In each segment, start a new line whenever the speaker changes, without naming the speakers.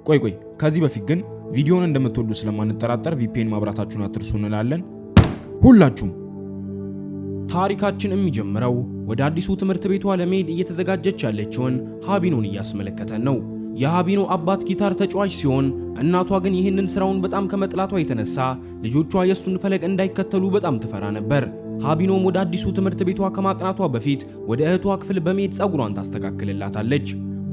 ቆይ ከዚህ በፊት ግን ቪዲዮውን እንደምትወዱ ስለማንጠራጠር VPN ማብራታችሁን አትርሱ እንላለን። ሁላችሁም ታሪካችን የሚጀምረው ወደ አዲሱ ትምህርት ቤቷ ለመሄድ እየተዘጋጀች ያለችውን ሀቢኖን እያስመለከተን ነው። የሀቢኖ አባት ጊታር ተጫዋች ሲሆን እናቷ ግን ይህንን ስራውን በጣም ከመጥላቷ የተነሳ ልጆቿ የሱን ፈለግ እንዳይከተሉ በጣም ትፈራ ነበር። ሀቢኖም ወደ አዲሱ ትምህርት ቤቷ ከማቅናቷ በፊት ወደ እህቷ ክፍል በመሄድ ጸጉሯን ታስተካክልላታለች።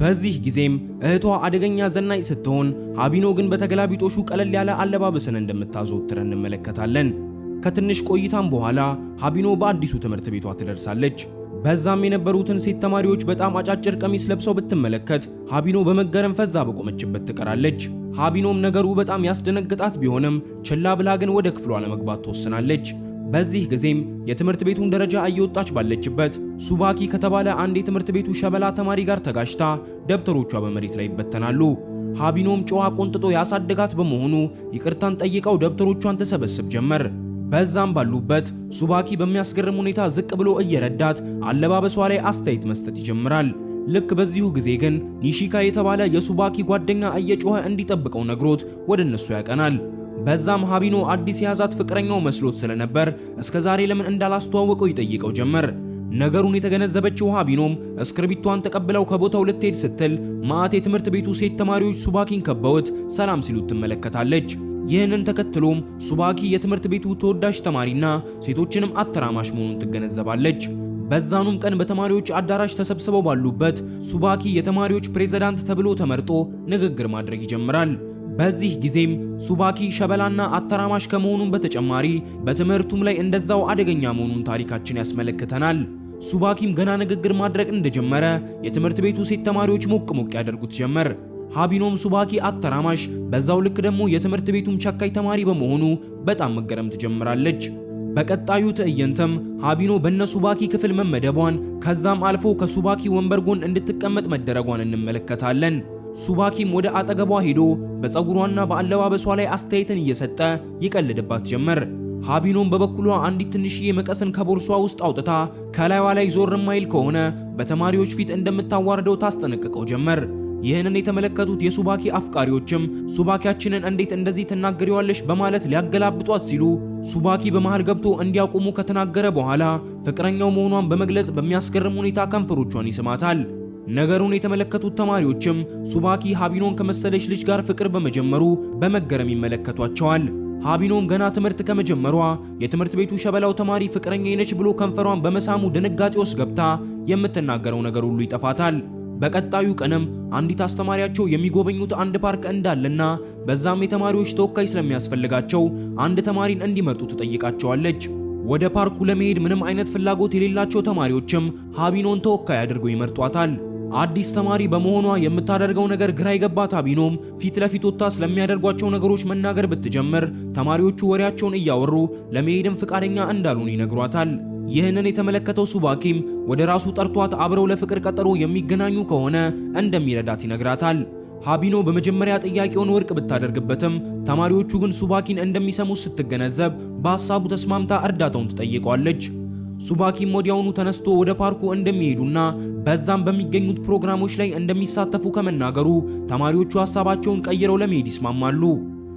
በዚህ ጊዜም እህቷ አደገኛ ዘናጭ ስትሆን ሀቢኖ ግን በተገላቢጦሹ ቀለል ያለ አለባበስን እንደምታዘወትር እንመለከታለን። ከትንሽ ቆይታም በኋላ ሀቢኖ በአዲሱ ትምህርት ቤቷ ትደርሳለች። በዛም የነበሩትን ሴት ተማሪዎች በጣም አጫጭር ቀሚስ ለብሰው ብትመለከት ሀቢኖ በመገረም ፈዛ በቆመችበት ትቀራለች። ሀቢኖም ነገሩ በጣም ያስደነግጣት ቢሆንም ችላ ብላ ግን ወደ ክፍሏ ለመግባት ትወስናለች። በዚህ ጊዜም የትምህርት ቤቱን ደረጃ እየወጣች ባለችበት ሱባኪ ከተባለ አንድ የትምህርት ቤቱ ሸበላ ተማሪ ጋር ተጋጭታ ደብተሮቿ በመሬት ላይ ይበተናሉ። ሀቢኖም ጨዋ ቆንጥጦ ያሳደጋት በመሆኑ ይቅርታን ጠይቀው ደብተሮቿን ተሰበስብ ጀመር። በዛም ባሉበት ሱባኪ በሚያስገርም ሁኔታ ዝቅ ብሎ እየረዳት አለባበሷ ላይ አስተያየት መስጠት ይጀምራል። ልክ በዚሁ ጊዜ ግን ኒሺካ የተባለ የሱባኪ ጓደኛ እየጮኸ እንዲጠብቀው ነግሮት ወደ እነሱ ያቀናል። በዛም ሀቢኖ አዲስ የያዛት ፍቅረኛው መስሎት ስለነበር እስከዛሬ ለምን እንዳላስተዋወቀው ይጠይቀው ጀመር። ነገሩን የተገነዘበችው ሀቢኖም እስክርቢቷን ተቀብለው ከቦታው ልትሄድ ስትል ማአት የትምህርት ቤቱ ሴት ተማሪዎች ሱባኪን ከበውት ሰላም ሲሉት ትመለከታለች። ይህንን ተከትሎም ሱባኪ የትምህርት ቤቱ ተወዳጅ ተማሪና ሴቶችንም አተራማሽ መሆኑን ትገነዘባለች። በዛኑም ቀን በተማሪዎች አዳራሽ ተሰብስበው ባሉበት ሱባኪ የተማሪዎች ፕሬዝዳንት ተብሎ ተመርጦ ንግግር ማድረግ ይጀምራል። በዚህ ጊዜም ሱባኪ ሸበላና አተራማሽ ከመሆኑም በተጨማሪ በትምህርቱም ላይ እንደዛው አደገኛ መሆኑን ታሪካችን ያስመለክተናል። ሱባኪም ገና ንግግር ማድረግ እንደጀመረ የትምህርት ቤቱ ሴት ተማሪዎች ሞቅ ያደርጉት ጀመር። ሀቢኖም ሱባኪ አተራማሽ በዛው ልክ ደግሞ የትምህርት ቤቱም ቸካይ ተማሪ በመሆኑ በጣም መገረም ትጀምራለች። በቀጣዩ ትዕይንትም ሀቢኖ በነ ሱባኪ ክፍል መመደቧን ከዛም አልፎ ከሱባኪ ወንበር ጎን እንድትቀመጥ መደረጓን እንመለከታለን። ሱባኪም ወደ አጠገቧ ሄዶ በፀጉሯና በአለባበሷ ላይ አስተያየትን እየሰጠ ይቀልድባት ጀመር። ሀቢኖም በበኩሏ አንዲት ትንሽዬ መቀስን ከቦርሷ ውስጥ አውጥታ ከላይዋ ላይ ዞር ማይል ከሆነ በተማሪዎች ፊት እንደምታዋርደው ታስጠነቅቀው ጀመር። ይህንን የተመለከቱት የሱባኪ አፍቃሪዎችም ሱባኪያችንን እንዴት እንደዚህ ትናገሪዋለሽ በማለት ሊያገላብጧት ሲሉ ሱባኪ በመሃል ገብቶ እንዲያቆሙ ከተናገረ በኋላ ፍቅረኛው መሆኗን በመግለጽ በሚያስገርም ሁኔታ ከንፈሮቿን ይስማታል። ነገሩን የተመለከቱት ተማሪዎችም ሱባኪ ሀቢኖን ከመሰለች ልጅ ጋር ፍቅር በመጀመሩ በመገረም ይመለከቷቸዋል። ሀቢኖም ገና ትምህርት ከመጀመሯ የትምህርት ቤቱ ሸበላው ተማሪ ፍቅረኛዬ ነች ብሎ ከንፈሯን በመሳሙ ድንጋጤ ውስጥ ገብታ የምትናገረው ነገር ሁሉ ይጠፋታል። በቀጣዩ ቀንም አንዲት አስተማሪያቸው የሚጎበኙት አንድ ፓርክ እንዳለና በዛም የተማሪዎች ተወካይ ስለሚያስፈልጋቸው አንድ ተማሪን እንዲመርጡ ትጠይቃቸዋለች። ወደ ፓርኩ ለመሄድ ምንም አይነት ፍላጎት የሌላቸው ተማሪዎችም ሀቢኖን ተወካይ አድርገው ይመርጧታል። አዲስ ተማሪ በመሆኗ የምታደርገው ነገር ግራ የገባት ሀቢኖም ፊት ለፊት ወጥታ ስለሚያደርጓቸው ነገሮች መናገር ብትጀምር ተማሪዎቹ ወሬያቸውን እያወሩ ለመሄድም ፍቃደኛ እንዳልሆኑ ይነግሯታል። ይህንን የተመለከተው ሱባኪም ወደ ራሱ ጠርቷት አብረው ለፍቅር ቀጠሮ የሚገናኙ ከሆነ እንደሚረዳት ይነግራታል። ሀቢኖ በመጀመሪያ ጥያቄውን ውድቅ ብታደርግበትም ተማሪዎቹ ግን ሱባኪን እንደሚሰሙ ስትገነዘብ በሐሳቡ ተስማምታ እርዳታውን ትጠይቀዋለች። ሱባኪም ወዲያውኑ ተነስቶ ወደ ፓርኩ እንደሚሄዱና በዛም በሚገኙት ፕሮግራሞች ላይ እንደሚሳተፉ ከመናገሩ ተማሪዎቹ ሐሳባቸውን ቀይረው ለመሄድ ይስማማሉ።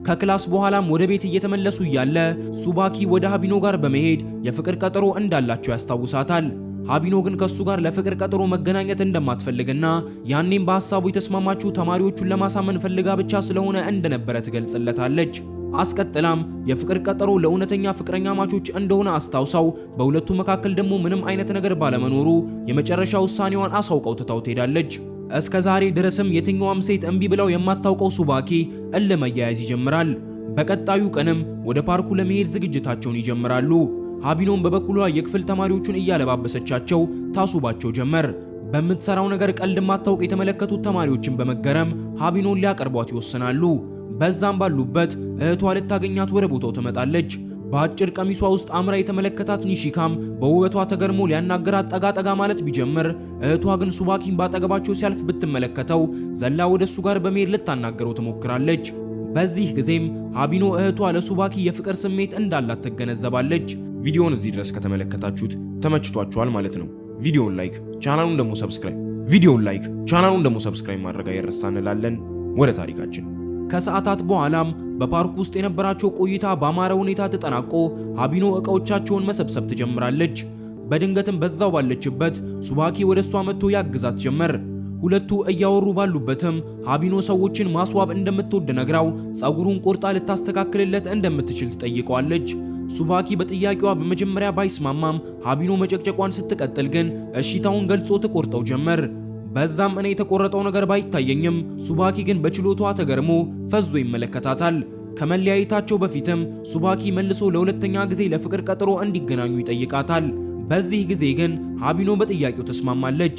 ከክላስ በኋላም ወደ ቤት እየተመለሱ እያለ ሱባኪ ወደ ሀቢኖ ጋር በመሄድ የፍቅር ቀጠሮ እንዳላቸው ያስታውሳታል። ሀቢኖ ግን ከሱ ጋር ለፍቅር ቀጠሮ መገናኘት እንደማትፈልግና ያኔም በሐሳቡ የተስማማችው ተማሪዎቹን ለማሳመን ፈልጋ ብቻ ስለሆነ እንደነበረ ትገልጽለታለች። አስቀጥላም የፍቅር ቀጠሮ ለእውነተኛ ፍቅረኛ ማቾች እንደሆነ አስታውሳው በሁለቱ መካከል ደግሞ ምንም አይነት ነገር ባለመኖሩ የመጨረሻ ውሳኔዋን አሳውቀው ትታው ትሄዳለች። እስከ ዛሬ ድረስም የትኛዋም ሴት እምቢ ብለው የማታውቀው ሱባኪ እልመያያዝ ይጀምራል። በቀጣዩ ቀንም ወደ ፓርኩ ለመሄድ ዝግጅታቸውን ይጀምራሉ። ሀቢኖም በበኩሏ የክፍል ተማሪዎቹን እያለባበሰቻቸው ታሱባቸው ጀመር። በምትሰራው ነገር ቀልድ ማታውቅ የተመለከቱት ተማሪዎችን በመገረም ሀቢኖን ሊያቀርቧት ይወስናሉ። በዛም ባሉበት እህቷ ልታገኛት ወደ ቦታው ትመጣለች። በአጭር ቀሚሷ ውስጥ አምራ የተመለከታት ኒሺካም በውበቷ ተገርሞ ሊያናገራት ጠጋ ማለት ቢጀምር እህቷ ግን ሱባኪን ባጠገባቸው ሲያልፍ ብትመለከተው ዘላ ወደሱ ጋር በመሄድ ልታናገረው ትሞክራለች። በዚህ ጊዜም ሀቢኖ እህቷ ለሱባኪ የፍቅር ስሜት እንዳላት ትገነዘባለች። ቪዲዮውን እዚህ ድረስ ከተመለከታችሁት ተመችቷችኋል ማለት ነው። ቪዲዮውን ላይክ ቻናሉን ደግሞ ሰብስክራይብ ማድረግ አይረሳ እንላለን። ወደ ታሪካችን ከሰዓታት በኋላም በፓርክ ውስጥ የነበራቸው ቆይታ በአማረ ሁኔታ ተጠናቆ ሀቢኖ ዕቃዎቻቸውን መሰብሰብ ትጀምራለች። በድንገትም በዛው ባለችበት ሱባኪ ወደሷ መጥቶ ያግዛት ጀመር። ሁለቱ እያወሩ ባሉበትም ሀቢኖ ሰዎችን ማስዋብ እንደምትወድ ነግራው ጸጉሩን ቆርጣ ልታስተካክልለት እንደምትችል ትጠይቀዋለች። ሱባኪ በጥያቄዋ በመጀመሪያ ባይስማማም ሀቢኖ መጨቅጨቋን ስትቀጥል ግን እሺታውን ገልጾ ትቆርጠው ጀመር። በዛም እኔ የተቆረጠው ነገር ባይታየኝም ሱባኪ ግን በችሎቷ ተገርሞ ፈዞ ይመለከታታል። ከመለያየታቸው በፊትም ሱባኪ መልሶ ለሁለተኛ ጊዜ ለፍቅር ቀጠሮ እንዲገናኙ ይጠይቃታል። በዚህ ጊዜ ግን ሀቢኖ በጥያቄው ተስማማለች።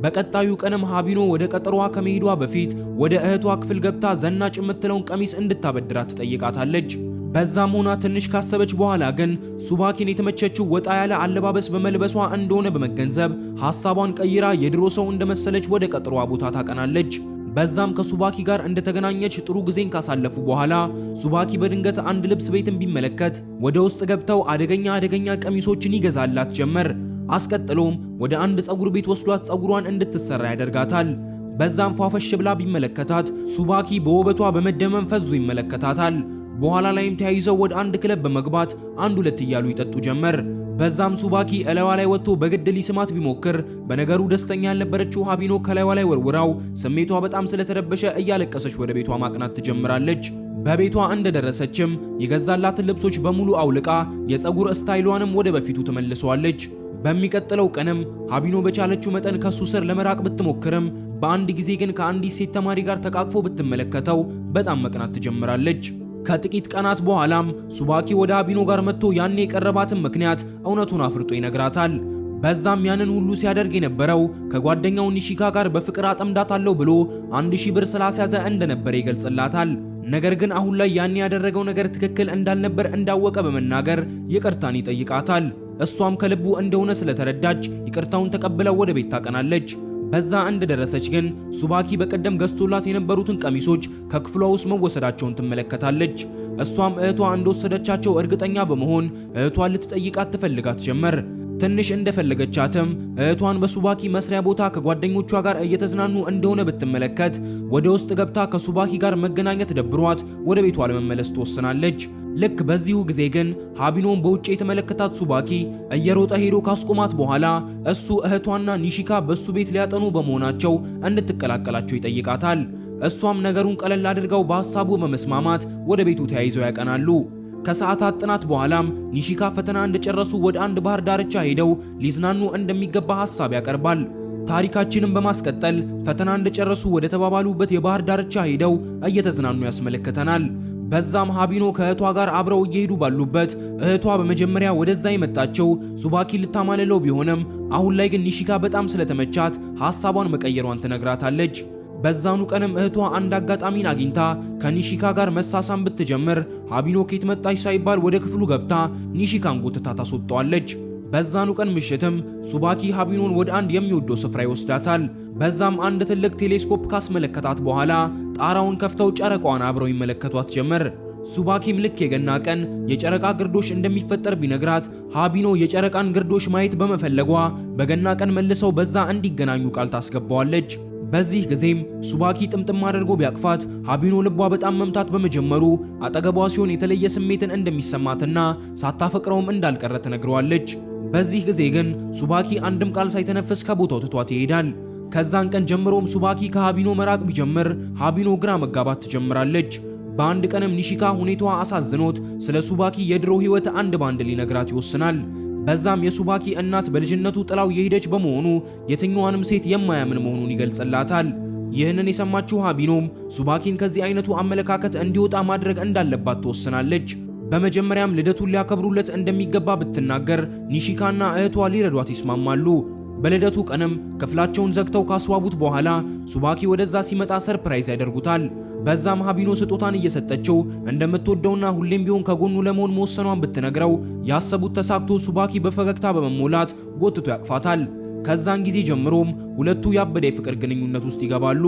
በቀጣዩ ቀንም ሀቢኖ ወደ ቀጠሮዋ ከመሄዷ በፊት ወደ እህቷ ክፍል ገብታ ዘናጭ የምትለውን ቀሚስ እንድታበድራት ትጠይቃታለች። በዛም ሆና ትንሽ ካሰበች በኋላ ግን ሱባኪን የተመቸችው ወጣ ያለ አለባበስ በመልበሷ እንደሆነ በመገንዘብ ሐሳቧን ቀይራ የድሮ ሰው እንደመሰለች ወደ ቀጠሮዋ ቦታ ታቀናለች። በዛም ከሱባኪ ጋር እንደተገናኘች ጥሩ ጊዜን ካሳለፉ በኋላ ሱባኪ በድንገት አንድ ልብስ ቤትን ቢመለከት ወደ ውስጥ ገብተው አደገኛ ቀሚሶችን ይገዛላት ጀመር። አስቀጥሎም ወደ አንድ ጸጉር ቤት ወስዷት ጸጉሯን እንድትሰራ ያደርጋታል። በዛም ፏፈሽ ብላ ቢመለከታት ሱባኪ በውበቷ በመደመም ፈዞ ይመለከታታል። በኋላ ላይም ተያይዘው ወደ አንድ ክለብ በመግባት አንድ ሁለት እያሉ ይጠጡ ጀመር። በዛም ሱባኪ እላዋ ላይ ወጥቶ በግድ ሊስማት ቢሞክር በነገሩ ደስተኛ ያልነበረችው ሀቢኖ ከላይዋ ላይ ወርውራው ስሜቷ በጣም ስለተረበሸ እያለቀሰች ወደ ቤቷ ማቅናት ትጀምራለች። በቤቷ እንደደረሰችም የገዛላትን ልብሶች በሙሉ አውልቃ የፀጉር ስታይሏንም ወደ በፊቱ ትመልሰዋለች። በሚቀጥለው ቀንም ሀቢኖ በቻለችው መጠን ከሱ ስር ለመራቅ ብትሞክርም በአንድ ጊዜ ግን ከአንዲት ሴት ተማሪ ጋር ተቃቅፎ ብትመለከተው በጣም መቅናት ትጀምራለች። ከጥቂት ቀናት በኋላም ሱባኪ ወደ ሀቢኖ ጋር መጥቶ ያኔ የቀረባትን ምክንያት እውነቱን አፍርጦ ይነግራታል። በዛም ያንን ሁሉ ሲያደርግ የነበረው ከጓደኛው ኒሺካ ጋር በፍቅር አጠምዳታለሁ ብሎ 1000 ብር ስላስያዘ እንደነበረ ይገልጽላታል። ነገር ግን አሁን ላይ ያኔ ያደረገው ነገር ትክክል እንዳልነበር እንዳወቀ በመናገር ይቅርታን ይጠይቃታል። እሷም ከልቡ እንደሆነ ስለተረዳች ይቅርታውን ተቀብለው ወደ ቤት ታቀናለች። በዛ እንደደረሰች ግን ሱባኪ በቀደም ገዝቶላት የነበሩትን ቀሚሶች ከክፍሏ ውስጥ መወሰዳቸውን ትመለከታለች። እሷም እህቷ እንደወሰደቻቸው እርግጠኛ በመሆን እህቷን ልትጠይቃት ትፈልጋት ጀመር። ትንሽ እንደፈለገቻትም እህቷን በሱባኪ መስሪያ ቦታ ከጓደኞቿ ጋር እየተዝናኑ እንደሆነ ብትመለከት ወደ ውስጥ ገብታ ከሱባኪ ጋር መገናኘት ደብሯት ወደ ቤቷ ለመመለስ ትወስናለች። ልክ በዚሁ ጊዜ ግን ሀቢኖን በውጭ የተመለከታት ሱባኪ እየሮጠ ሄዶ ካስቆማት በኋላ እሱ እህቷና ኒሺካ በሱ ቤት ሊያጠኑ በመሆናቸው እንድትቀላቀላቸው ይጠይቃታል። እሷም ነገሩን ቀለል አድርገው በሐሳቡ በመስማማት ወደ ቤቱ ተያይዘው ያቀናሉ። ከሰዓታት ጥናት በኋላም ኒሺካ ፈተና እንደጨረሱ ወደ አንድ ባህር ዳርቻ ሄደው ሊዝናኑ እንደሚገባ ሐሳብ ያቀርባል። ታሪካችንን በማስቀጠል ፈተና እንደጨረሱ ወደ ተባባሉበት የባህር ዳርቻ ሄደው እየተዝናኑ ያስመለክተናል። በዛም ሀቢኖ ከእህቷ ጋር አብረው እየሄዱ ባሉበት እህቷ በመጀመሪያ ወደዛ የመጣቸው ሱባኪ ልታማልለው ቢሆንም አሁን ላይ ግን ኒሺካ በጣም ስለተመቻት ሐሳቧን መቀየሯን ትነግራታለች። በዛኑ ቀንም እህቷ አንድ አጋጣሚን አግኝታ ከኒሺካ ጋር መሳሳም ብትጀምር ሀቢኖ ከየት መጣች ሳይባል ወደ ክፍሉ ገብታ ኒሺካን ጎትታ ታስወጣዋለች። በዛኑ ቀን ምሽትም ሱባኪ ሀቢኖን ወደ አንድ የሚወደው ስፍራ ይወስዳታል። በዛም አንድ ትልቅ ቴሌስኮፕ ካስመለከታት በኋላ ጣራውን ከፍተው ጨረቃዋን አብረው ይመለከቷት ጀመር። ሱባኪም ልክ የገና ቀን የጨረቃ ግርዶሽ እንደሚፈጠር ቢነግራት ሀቢኖ የጨረቃን ግርዶሽ ማየት በመፈለጓ በገና ቀን መልሰው በዛ እንዲገናኙ ቃል ታስገባዋለች። በዚህ ጊዜም ሱባኪ ጥምጥም አድርጎ ቢያቅፋት ሀቢኖ ልቧ በጣም መምታት በመጀመሩ አጠገቧ ሲሆን የተለየ ስሜትን እንደሚሰማትና ሳታፈቅረውም እንዳልቀረ ትነግረዋለች። በዚህ ጊዜ ግን ሱባኪ አንድም ቃል ሳይተነፍስ ከቦታው ትቷት ይሄዳል። ከዛን ቀን ጀምሮም ሱባኪ ከሀቢኖ መራቅ ቢጀምር ሀቢኖ ግራ መጋባት ትጀምራለች። በአንድ ቀንም ኒሺካ ሁኔታዋ አሳዝኖት ስለ ሱባኪ የድሮ ሕይወት አንድ ባንድ ሊነግራት ይወስናል። በዛም የሱባኪ እናት በልጅነቱ ጥላው የሄደች በመሆኑ የትኛዋንም ሴት የማያምን መሆኑን ይገልጽላታል። ይህንን የሰማችው ሀቢኖም ሱባኪን ከዚህ አይነቱ አመለካከት እንዲወጣ ማድረግ እንዳለባት ትወስናለች። በመጀመሪያም ልደቱን ሊያከብሩለት እንደሚገባ ብትናገር ኒሺካና እህቷ ሊረዷት ይስማማሉ። በልደቱ ቀንም ክፍላቸውን ዘግተው ካስዋቡት በኋላ ሱባኪ ወደዛ ሲመጣ ሰርፕራይዝ ያደርጉታል። በዛም ሀቢኖ ስጦታን እየሰጠችው እንደምትወደውና ሁሌም ቢሆን ከጎኑ ለመሆን መወሰኗን ብትነግረው ያሰቡት ተሳክቶ ሱባኪ በፈገግታ በመሞላት ጎትቶ ያቅፋታል። ከዛን ጊዜ ጀምሮም ሁለቱ ያበደ የፍቅር ግንኙነት ውስጥ ይገባሉ።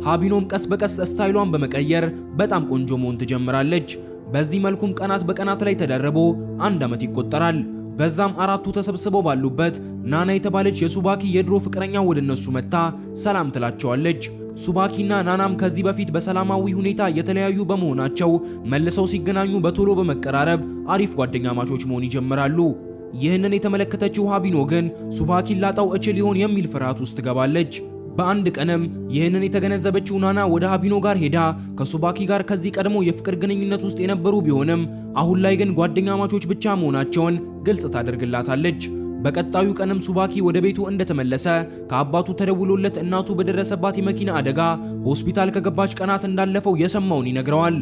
ሀቢኖም ቀስ በቀስ ስታይሏን በመቀየር በጣም ቆንጆ መሆን ትጀምራለች። በዚህ መልኩም ቀናት በቀናት ላይ ተደርቦ 1 ዓመት ይቆጠራል። በዛም አራቱ ተሰብስበው ባሉበት ናና የተባለች የሱባኪ የድሮ ፍቅረኛ ወደ እነሱ መጣ ሰላም ትላቸዋለች። ሱባኪና ናናም ከዚህ በፊት በሰላማዊ ሁኔታ የተለያዩ በመሆናቸው መልሰው ሲገናኙ በቶሎ በመቀራረብ አሪፍ ጓደኛማቾች መሆን ይጀምራሉ። ይህንን የተመለከተችው ሃቢኖ ግን ሱባኪን ላጣው እችል ይሆን የሚል ፍርሃት ውስጥ ትገባለች። በአንድ ቀንም ይህንን የተገነዘበችው ናና ወደ ሃቢኖ ጋር ሄዳ ከሱባኪ ጋር ከዚህ ቀድሞ የፍቅር ግንኙነት ውስጥ የነበሩ ቢሆንም አሁን ላይ ግን ጓደኛማቾች ብቻ መሆናቸውን ግልጽ ታደርግላታለች። በቀጣዩ ቀንም ሱባኪ ወደ ቤቱ እንደተመለሰ ከአባቱ ተደውሎለት እናቱ በደረሰባት የመኪና አደጋ ሆስፒታል ከገባች ቀናት እንዳለፈው የሰማውን ይነግረዋል።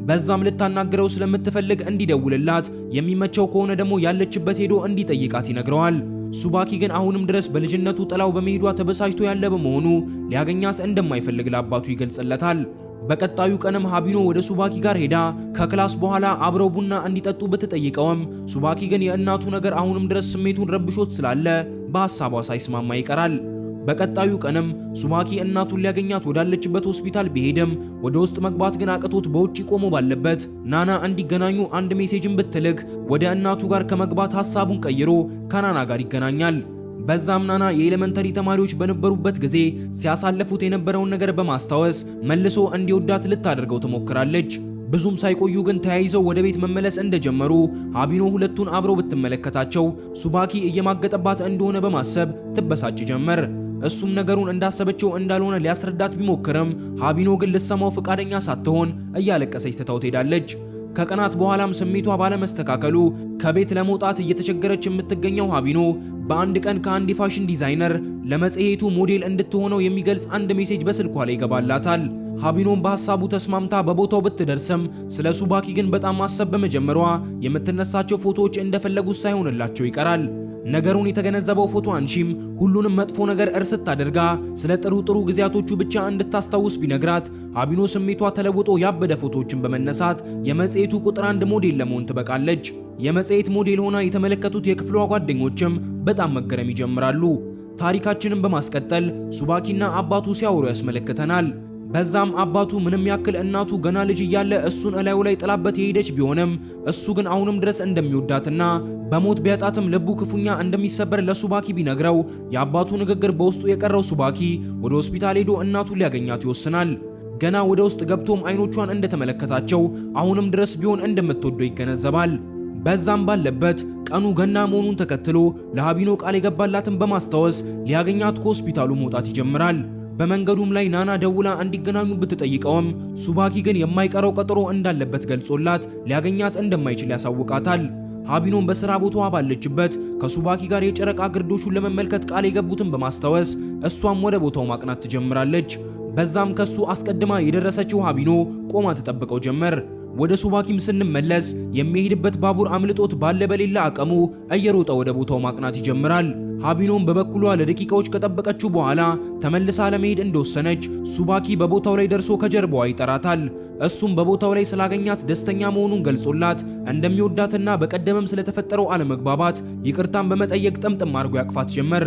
በዛም ልታናግረው ስለምትፈልግ እንዲደውልላት የሚመቸው ከሆነ ደግሞ ያለችበት ሄዶ እንዲጠይቃት ይነግረዋል። ሱባኪ ግን አሁንም ድረስ በልጅነቱ ጥላው በመሄዷ ተበሳጭቶ ያለ በመሆኑ ሊያገኛት እንደማይፈልግ ለአባቱ ይገልጽለታል። በቀጣዩ ቀንም ሃቢኖ ወደ ሱባኪ ጋር ሄዳ ከክላስ በኋላ አብረው ቡና እንዲጠጡ ብትጠይቀውም ሱባኪ ግን የእናቱ ነገር አሁንም ድረስ ስሜቱን ረብሾት ስላለ በሐሳቧ ሳይስማማ ይቀራል። በቀጣዩ ቀንም ሱባኪ እናቱን ሊያገኛት ወዳለችበት ሆስፒታል ቢሄድም ወደ ውስጥ መግባት ግን አቅቶት በውጪ ቆሞ ባለበት ናና እንዲገናኙ አንድ ሜሴጅን ብትልክ ወደ እናቱ ጋር ከመግባት ሐሳቡን ቀይሮ ከናና ጋር ይገናኛል። በዛም ናና የኤሌመንተሪ ተማሪዎች በነበሩበት ጊዜ ሲያሳልፉት የነበረውን ነገር በማስታወስ መልሶ እንዲወዳት ልታደርገው ትሞክራለች። ብዙም ሳይቆዩ ግን ተያይዘው ወደ ቤት መመለስ እንደጀመሩ ሃቢኖ ሁለቱን አብረው ብትመለከታቸው ሱባኪ እየማገጠባት እንደሆነ በማሰብ ትበሳጭ ጀመር። እሱም ነገሩን እንዳሰበችው እንዳልሆነ ሊያስረዳት ቢሞክርም ሃቢኖ ግን ልትሰማው ፈቃደኛ ሳትሆን እያለቀሰች ትታው ትሄዳለች። ከቀናት በኋላም ስሜቷ ባለመስተካከሉ ከቤት ለመውጣት እየተቸገረች የምትገኘው ሃቢኖ በአንድ ቀን ከአንድ የፋሽን ዲዛይነር ለመጽሔቱ ሞዴል እንድትሆነው የሚገልጽ አንድ ሜሴጅ በስልኳ ላይ ይገባላታል። ሃቢኖም በሐሳቡ ተስማምታ በቦታው ብትደርስም ስለ ሱባኪ ግን በጣም ማሰብ በመጀመሯ የምትነሳቸው ፎቶዎች እንደፈለጉት ሳይሆንላቸው ይቀራል። ነገሩን የተገነዘበው ፎቶ አንሺም ሁሉንም መጥፎ ነገር እርስት አድርጋ ስለ ጥሩ ጊዜያቶቹ ብቻ እንድታስታውስ ቢነግራት ሃቢኖ ስሜቷ ተለውጦ ያበደ ፎቶዎችን በመነሳት የመጽሔቱ ቁጥር 1 ሞዴል ለመሆን ትበቃለች። የመጽሔት ሞዴል ሆና የተመለከቱት የክፍሏ ጓደኞችም በጣም መገረም ይጀምራሉ። ታሪካችንን በማስቀጠል ሱባኪና አባቱ ሲያወሩ ያስመለክተናል። በዛም አባቱ ምንም ያክል እናቱ ገና ልጅ እያለ እሱን እላዩ ላይ ጥላበት የሄደች ቢሆንም እሱ ግን አሁንም ድረስ እንደሚወዳትና በሞት ቢያጣትም ልቡ ክፉኛ እንደሚሰበር ለሱባኪ ቢነግረው የአባቱ ንግግር በውስጡ የቀረው ሱባኪ ወደ ሆስፒታል ሄዶ እናቱን ሊያገኛት ይወስናል። ገና ወደ ውስጥ ገብቶም አይኖቿን እንደተመለከታቸው አሁንም ድረስ ቢሆን እንደምትወደው ይገነዘባል። በዛም ባለበት ቀኑ ገና መሆኑን ተከትሎ ለሃቢኖ ቃል የገባላትን በማስታወስ ሊያገኛት ከሆስፒታሉ መውጣት ይጀምራል። በመንገዱም ላይ ናና ደውላ እንዲገናኙ ብትጠይቀውም ሱባኪ ግን የማይቀረው ቀጠሮ እንዳለበት ገልጾላት ሊያገኛት እንደማይችል ያሳውቃታል። ሃቢኖም በስራ ቦታዋ ባለችበት ከሱባኪ ጋር የጨረቃ ግርዶሹን ለመመልከት ቃል የገቡትን በማስታወስ እሷም ወደ ቦታው ማቅናት ትጀምራለች። በዛም ከሱ አስቀድማ የደረሰችው ሃቢኖ ቆማ ተጠብቀው ጀመር። ወደ ሱባኪም ስንመለስ የሚሄድበት ባቡር አምልጦት ባለ በሌላ አቅሙ እየሮጠ ወደ ቦታው ማቅናት ይጀምራል። ሃቢኖም በበኩሏ ለደቂቃዎች ከጠበቀችው በኋላ ተመልሳ ለመሄድ እንደወሰነች ሱባኪ በቦታው ላይ ደርሶ ከጀርባዋ ይጠራታል። እሱም በቦታው ላይ ስላገኛት ደስተኛ መሆኑን ገልጾላት እንደሚወዳትና በቀደምም ስለተፈጠረው አለመግባባት ይቅርታን በመጠየቅ ጥምጥም አድርጎ ያቅፋት ጀመር።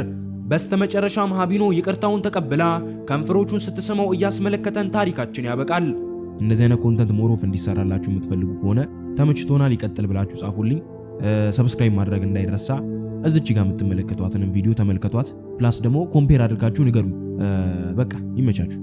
በስተመጨረሻም ሃቢኖ ይቅርታውን ተቀብላ ከንፈሮቹን ስትስመው እያስመለከተን ታሪካችን ያበቃል።
እንደዚህ አይነት ኮንተንት ሞሮፍ እንዲሰራላችሁ የምትፈልጉ ከሆነ ተመችቶናል ይቀጥል ብላችሁ ጻፉልኝ። ሰብስክራይብ ማድረግ እንዳይረሳ። እዚች ጋር የምትመለከቷትንም ቪዲዮ ተመልከቷት። ፕላስ ደግሞ ኮምፔር አድርጋችሁ ንገሩኝ። በቃ ይመቻችሁ።